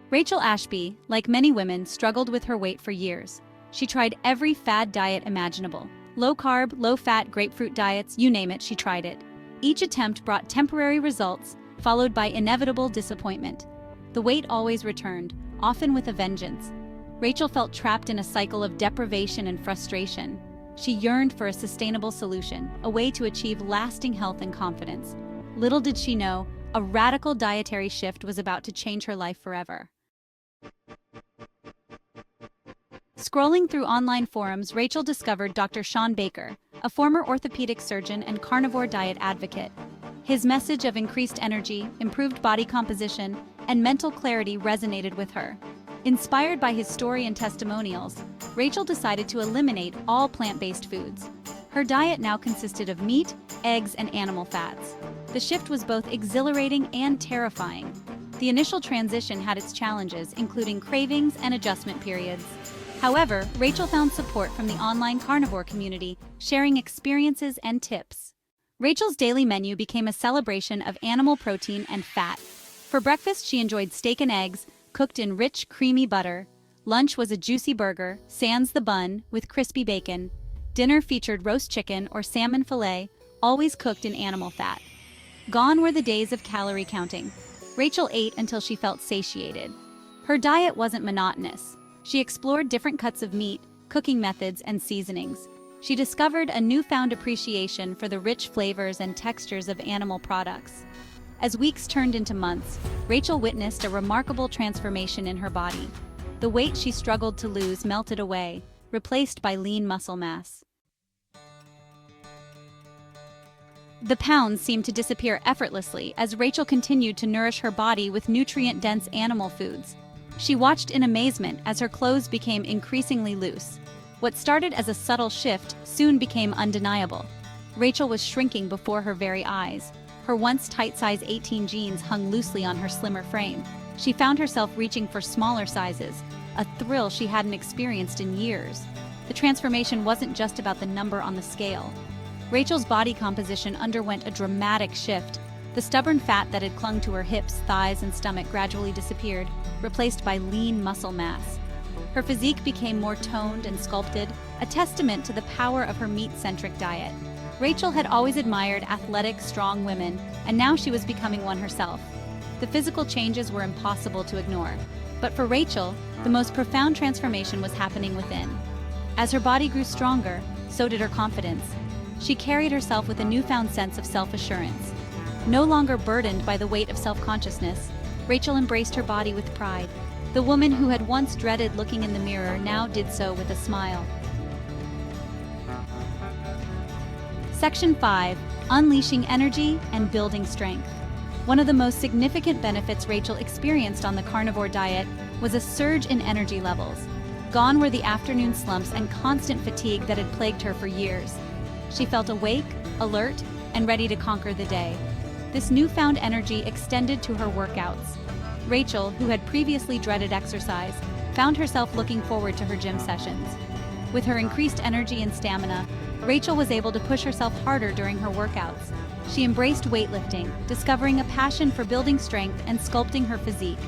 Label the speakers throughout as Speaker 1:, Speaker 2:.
Speaker 1: Rachel Ashby, like many women, struggled with her weight for years. She tried every fad diet imaginable. Low-carb, low-fat grapefruit diets, you name it, she tried it. Each attempt brought temporary results, followed by inevitable disappointment. The weight always returned, often with a vengeance. Rachel felt trapped in a cycle of deprivation and frustration. She yearned for a sustainable solution, a way to achieve lasting health and confidence. Little did she know, a radical dietary shift was about to change her life forever. Scrolling through online forums, Rachel discovered Dr. Shawn Baker, a former orthopedic surgeon and carnivore diet advocate. His message of increased energy, improved body composition, and mental clarity resonated with her. Inspired by his story and testimonials, Rachel decided to eliminate all plant-based foods. Her diet now consisted of meat, eggs, and animal fats. The shift was both exhilarating and terrifying. The initial transition had its challenges, including cravings and adjustment periods. However, Rachel found support from the online carnivore community, sharing experiences and tips. Rachel's daily menu became a celebration of animal protein and fat. For breakfast, she enjoyed steak and eggs, cooked in rich, creamy butter. Lunch was a juicy burger, sans the bun, with crispy bacon. Dinner featured roast chicken or salmon fillet, always cooked in animal fat. Gone were the days of calorie counting. Rachel ate until she felt satiated. Her diet wasn't monotonous. She explored different cuts of meat, cooking methods, and seasonings. She discovered a newfound appreciation for the rich flavors and textures of animal products. As weeks turned into months, Rachel witnessed a remarkable transformation in her body. The weight she struggled to lose melted away, replaced by lean muscle mass. The pounds seemed to disappear effortlessly as Rachel continued to nourish her body with nutrient-dense animal foods. She watched in amazement as her clothes became increasingly loose. What started as a subtle shift soon became undeniable. Rachel was shrinking before her very eyes. Her once tight size 18 jeans hung loosely on her slimmer frame. She found herself reaching for smaller sizes, a thrill she hadn't experienced in years. The transformation wasn't just about the number on the scale. Rachel's body composition underwent a dramatic shift. The stubborn fat that had clung to her hips, thighs, and stomach gradually disappeared, replaced by lean muscle mass. Her physique became more toned and sculpted, a testament to the power of her meat-centric diet. Rachel had always admired athletic, strong women, and now she was becoming one herself. The physical changes were impossible to ignore. But for Rachel, the most profound transformation was happening within. As her body grew stronger, so did her confidence. She carried herself with a newfound sense of self-assurance. No longer burdened by the weight of self-consciousness, Rachel embraced her body with pride. The woman who had once dreaded looking in the mirror now did so with a smile. Section 5. Unleashing energy and building strength. One of the most significant benefits Rachel experienced on the carnivore diet was a surge in energy levels. Gone were the afternoon slumps and constant fatigue that had plagued her for years. She felt awake, alert, and ready to conquer the day. This newfound energy extended to her workouts. Rachel, who had previously dreaded exercise, found herself looking forward to her gym sessions. With her increased energy and stamina, Rachel was able to push herself harder during her workouts. She embraced weightlifting, discovering a passion for building strength and sculpting her physique.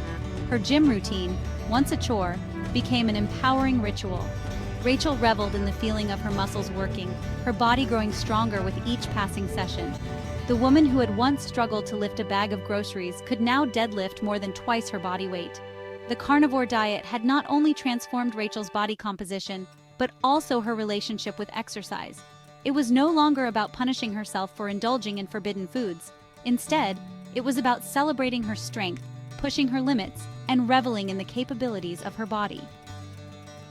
Speaker 1: Her gym routine, once a chore, became an empowering ritual. Rachel reveled in the feeling of her muscles working, her body growing stronger with each passing session. The woman who had once struggled to lift a bag of groceries could now deadlift more than twice her body weight. The carnivore diet had not only transformed Rachel's body composition, but also her relationship with exercise. It was no longer about punishing herself for indulging in forbidden foods. Instead, it was about celebrating her strength, pushing her limits, and reveling in the capabilities of her body.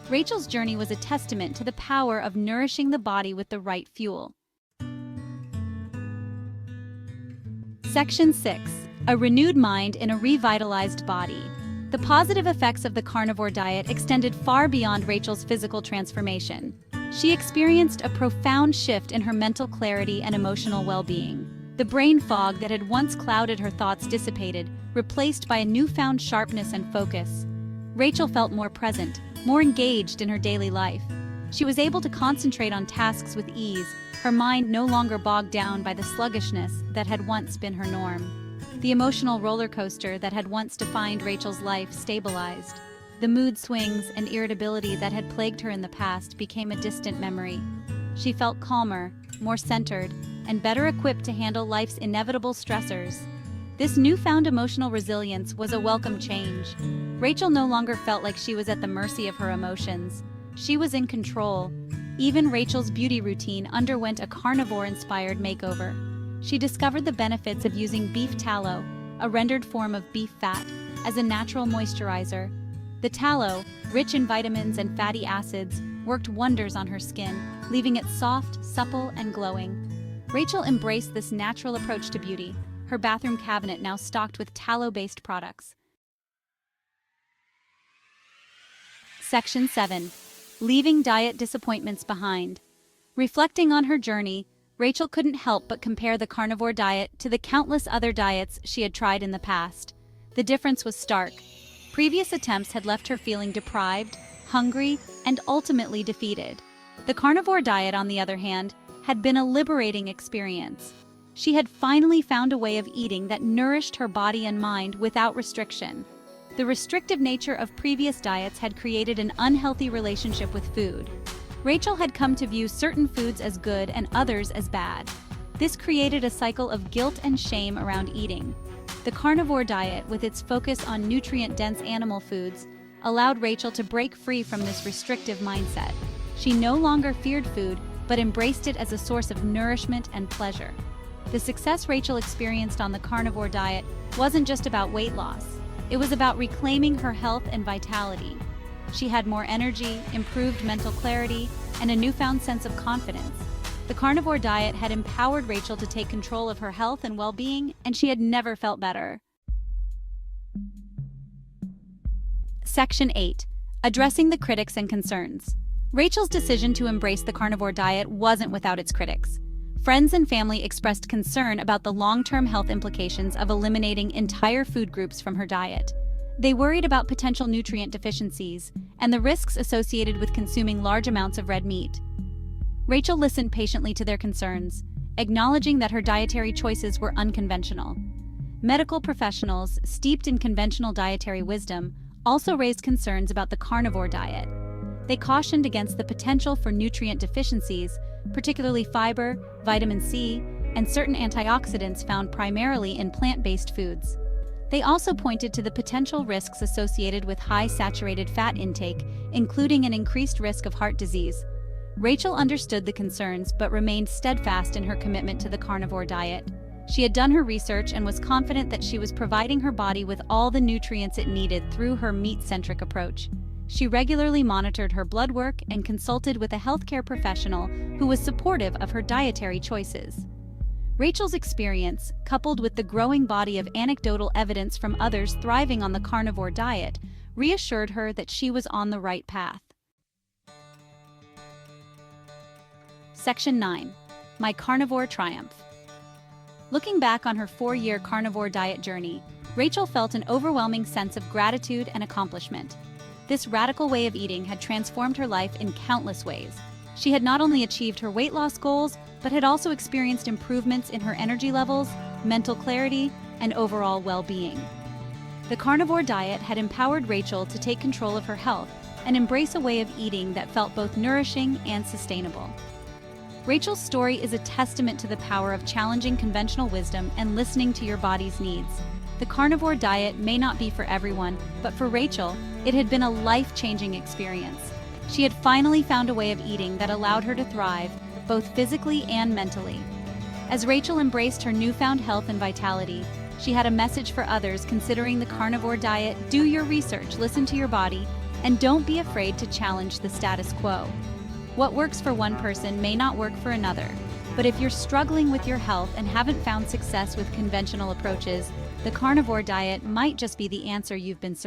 Speaker 1: Rachel's journey was a testament to the power of nourishing the body with the right fuel. Section 6. A renewed mind in a revitalized body. The positive effects of the carnivore diet extended far beyond Rachel's physical transformation. She experienced a profound shift in her mental clarity and emotional well-being. The brain fog that had once clouded her thoughts dissipated, replaced by a newfound sharpness and focus. Rachel felt more present, more engaged in her daily life. She was able to concentrate on tasks with ease, her mind no longer bogged down by the sluggishness that had once been her norm. The emotional roller coaster that had once defined Rachel's life stabilized. The mood swings and irritability that had plagued her in the past became a distant memory. She felt calmer, more centered, and better equipped to handle life's inevitable stressors. This newfound emotional resilience was a welcome change. Rachel no longer felt like she was at the mercy of her emotions. She was in control. Even Rachel's beauty routine underwent a carnivore-inspired makeover. She discovered the benefits of using beef tallow, a rendered form of beef fat, as a natural moisturizer. The tallow, rich in vitamins and fatty acids, worked wonders on her skin, leaving it soft, supple, and glowing. Rachel embraced this natural approach to beauty, her bathroom cabinet now stocked with tallow-based products. Section 7. Leaving diet disappointments behind. Reflecting on her journey, Rachel couldn't help but compare the carnivore diet to the countless other diets she had tried in the past. The difference was stark. Previous attempts had left her feeling deprived, hungry, and ultimately defeated. The carnivore diet, on the other hand, had been a liberating experience. She had finally found a way of eating that nourished her body and mind without restriction. The restrictive nature of previous diets had created an unhealthy relationship with food. Rachel had come to view certain foods as good and others as bad. This created a cycle of guilt and shame around eating. The carnivore diet, with its focus on nutrient-dense animal foods, allowed Rachel to break free from this restrictive mindset. She no longer feared food, but embraced it as a source of nourishment and pleasure. The success Rachel experienced on the carnivore diet wasn't just about weight loss. It was about reclaiming her health and vitality. She had more energy, improved mental clarity, and a newfound sense of confidence. The carnivore diet had empowered Rachel to take control of her health and well-being, and she had never felt better. Section 8. Addressing the critics and concerns. Rachel's decision to embrace the carnivore diet wasn't without its critics. Friends and family expressed concern about the long-term health implications of eliminating entire food groups from her diet. They worried about potential nutrient deficiencies and the risks associated with consuming large amounts of red meat. Rachel listened patiently to their concerns, acknowledging that her dietary choices were unconventional. Medical professionals, steeped in conventional dietary wisdom, also raised concerns about the carnivore diet. They cautioned against the potential for nutrient deficiencies, particularly fiber, vitamin C, and certain antioxidants found primarily in plant-based foods. They also pointed to the potential risks associated with high saturated fat intake, including an increased risk of heart disease. Rachel understood the concerns but remained steadfast in her commitment to the carnivore diet. She had done her research and was confident that she was providing her body with all the nutrients it needed through her meat-centric approach. She regularly monitored her blood work and consulted with a healthcare professional who was supportive of her dietary choices. Rachel's experience, coupled with the growing body of anecdotal evidence from others thriving on the carnivore diet, reassured her that she was on the right path. Section 9. My Carnivore Triumph. Looking back on her 4-year carnivore diet journey, Rachel felt an overwhelming sense of gratitude and accomplishment. This radical way of eating had transformed her life in countless ways. She had not only achieved her weight loss goals, but had also experienced improvements in her energy levels, mental clarity, and overall well-being. The carnivore diet had empowered Rachel to take control of her health and embrace a way of eating that felt both nourishing and sustainable. Rachel's story is a testament to the power of challenging conventional wisdom and listening to your body's needs. The carnivore diet may not be for everyone, but for Rachel, it had been a life-changing experience. She had finally found a way of eating that allowed her to thrive, both physically and mentally. As Rachel embraced her newfound health and vitality, she had a message for others considering the carnivore diet. Do your research, listen to your body, and don't be afraid to challenge the status quo. What works for one person may not work for another, but if you're struggling with your health and haven't found success with conventional approaches, the carnivore diet might just be the answer you've been searching for.